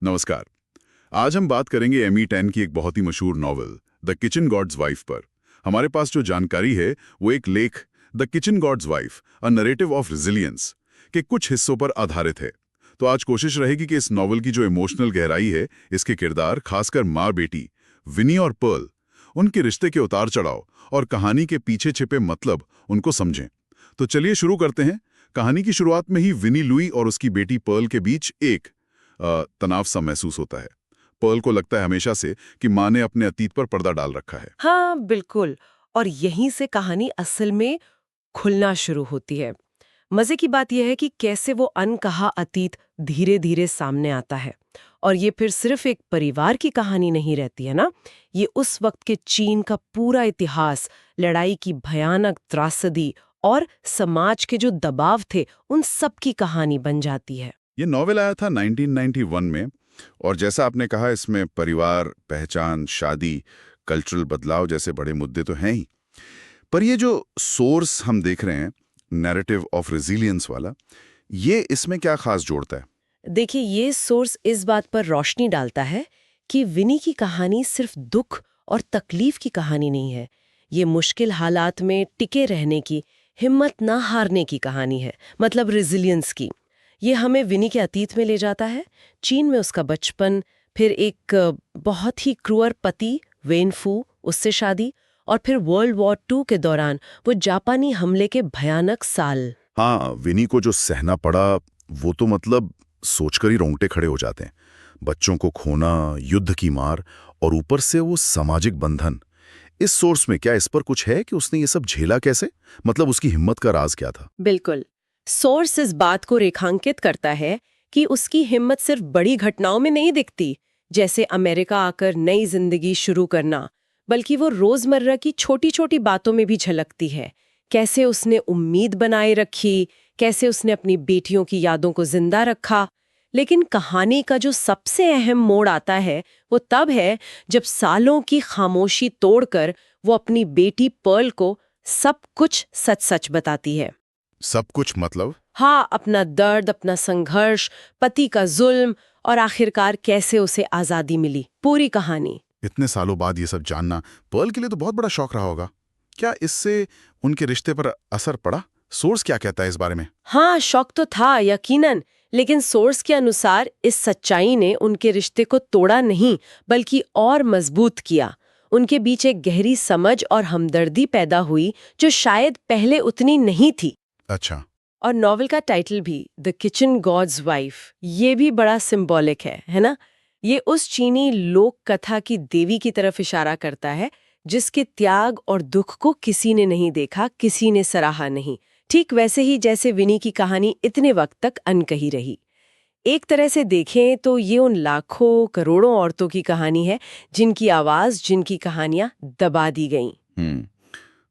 नमस्कार। आज हम बात करेंगे एमी टैन की एक बहुत ही मशहूर novel the Kitchen God's Wife पर। हमारे पास जो जानकारी है वो एक लेख the Kitchen God's Wife a narrative of resilience के कुछ हिस्सों पर आधारित है। तो आज कोशिश रहेगी कि इस नॉवल की जो इमोशनल गहराई है, इसके किरदार, खासकर माँ बेटी विनी और पर्ल, उनके रिश्ते के उतार चढ़ाव और कहानी के पीछे छिपे मतलब उनको समझें। तो चलिए शुरू करते हैं। कहानी की शुरुआत में ही विनी लुई और उसकी बेटी पर्ल के बीच एक तनाव सा महसूस होता है। पर्ल को लगता है हमेशा से कि माँ ने अपने अतीत पर पर्दा डाल रखा है। हाँ, बिल्कुल। और यहीं से कहानी असल में खुलना शुरू होती है। मजे की बात यह है कि कैसे वो अनकहा अतीत धीरे धीरे सामने आता है। और ये फिर सिर्फ एक परिवार की कहानी नहीं रहती है ना, ये उस वक्त के चीन का पूरा इतिहास, लड़ाई की भयानक त्रासदी और समाज के जो दबाव थे, उन सब की कहानी बन जाती है। ये नॉवेल आया था 1991 में, और जैसा आपने कहा इसमें परिवार, पहचान, शादी, कल्चरल बदलाव जैसे बड़े मुद्दे तो हैं ही। पर ये जो सोर्स हम देख रहे हैं, नैरेटिव ऑफ रेजिलियंस वाला, ये इसमें क्या खास जोड़ता है? देखिए, ये सोर्स इस बात पर रोशनी डालता है कि विनी की कहानी सिर्फ दुख और तकलीफ की कहानी नहीं है। ये मुश्किल हालात में टिके रहने की, हिम्मत ना हारने की कहानी है, मतलब रेजिलियंस की। ये हमें विनी के अतीत में ले जाता है, चीन में उसका बचपन, फिर एक बहुत ही क्रूर पति वेन फू, उससे शादी, और फिर वर्ल्ड वॉर 2 के दौरान वो जापानी हमले के भयानक साल। हाँ, विनी को जो सहना पड़ा वो तो मतलब सोचकर ही रोंगटे खड़े हो जाते हैं। बच्चों को खोना, युद्ध की मार, और ऊपर से वो सामाजिक बंधन। इस सोर्स में क्या इस पर कुछ है कि उसने ये सब झेला कैसे? मतलब उसकी हिम्मत का राज क्या था? बिल्कुल। सोर्स इस बात को रेखांकित करता है कि उसकी हिम्मत सिर्फ बड़ी घटनाओं में नहीं दिखती, जैसे अमेरिका आकर नई जिंदगी शुरू करना, बल्कि वो रोजमर्रा की छोटी छोटी बातों में भी झलकती है। कैसे उसने उम्मीद बनाए रखी, कैसे उसने अपनी बेटियों की यादों को जिंदा रखा। लेकिन कहानी का जो सबसे अहम मोड़ आता है वो तब है जब सालों की खामोशी तोड़कर वो अपनी बेटी पर्ल को सब कुछ सच सच बताती है। सब कुछ मतलब? हाँ, अपना दर्द, अपना संघर्ष, पति का जुल्म, और आखिरकार कैसे उसे आजादी मिली, पूरी कहानी। इतने सालों बाद ये सब जानना पर्ल के लिए तो बहुत बड़ा शौक रहा होगा। क्या इससे उनके रिश्ते पर असर पड़ा? सोर्स क्या कहता है इस बारे में? हाँ, शौक तो था यकीनन, लेकिन सोर्स के अनुसार इस सच्चाई ने उनके रिश्ते को तोड़ा नहीं, बल्कि और मजबूत किया। उनके बीच एक गहरी समझ और हमदर्दी पैदा हुई जो शायद पहले उतनी नहीं थी। अच्छा। और नॉवेल का टाइटल भी द किचन गॉड्स वाइफ, ये भी बड़ा सिंबॉलिक है ना? ये उस चीनी लोक कथा की देवी की तरफ इशारा करता है जिसके त्याग और दुख को किसी ने नहीं देखा, किसी ने सराहा नहीं। ठीक वैसे ही जैसे विनी की कहानी इतने वक्त तक अनकही रही। एक तरह से देखें तो ये उन लाखों करोड़ों औरतों की कहानी है जिनकी आवाज, जिनकी कहानियां दबा दी गईं।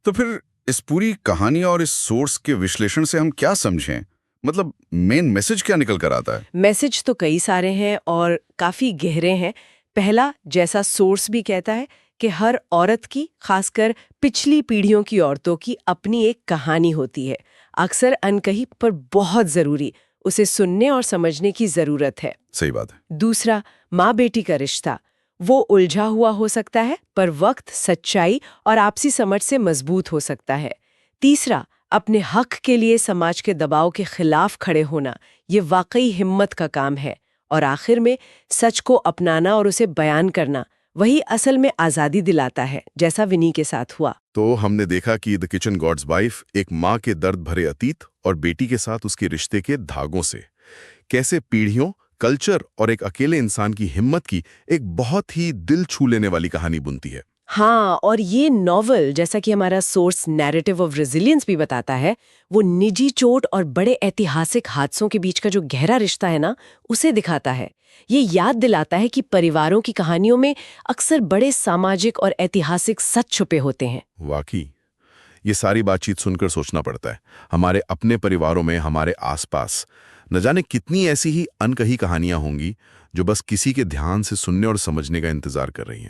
तो फिर इस पूरी कहानी और इस सोर्स के विश्लेषण से हम क्या समझें? मतलब मेन मैसेज क्या निकल कर आता है? मैसेज तो कई सारे हैं और काफी गहरे हैं। पहला, जैसा सोर्स भी कहता है कि हर औरत की, खासकर पिछली पीढ़ियों की औरतों की अपनी एक कहानी होती है, अक्सर अनकही पर बहुत जरूरी। उसे सुनने और समझने की जरूरत है। सही बात है। दूसरा, माँ बेटी का रिश्ता, वो उलझा हुआ हो सकता है पर वक्त, सच्चाई और आपसी समझ से मजबूत हो सकता है। तीसरा, अपने हक के लिए समाज के दबाव के खिलाफ खड़े होना, ये वाकई हिम्मत का काम है। और आखिर में, सच को अपनाना और उसे बयान करना, वही असल में आजादी दिलाता है, जैसा विनी के साथ हुआ। तो हमने देखा कि द किचन गॉड्स वाइफ एक माँ के दर्द भरे अतीत और बेटी के साथ उसके रिश्ते के धागों से कैसे पीढ़ियों, कल्चर और एक अकेले इंसान की हिम्मत की एक बहुत ही दिल छू लेने वाली कहानी बुनती है। हाँ, और ये नॉवल, जैसा कि हमारा सोर्स नैरेटिव ऑफ रेजिलियंस भी बताता है, वो निजी चोट और बड़े ऐतिहासिक हादसों के बीच का जो गहरा रिश्ता है ना, उसे दिखाता है। ये याद दिलाता है कि परिवारों की कहानियों में अक्सर बड़े सामाजिक और ऐतिहासिक सच छुपे होते हैं। वाकई ये सारी बातचीत सुनकर सोचना पड़ता है, हमारे अपने परिवारों में, हमारे आसपास न जाने कितनी ऐसी ही अनकही कहानियां होंगी जो बस किसी के ध्यान से सुनने और समझने का इंतजार कर रही हैं।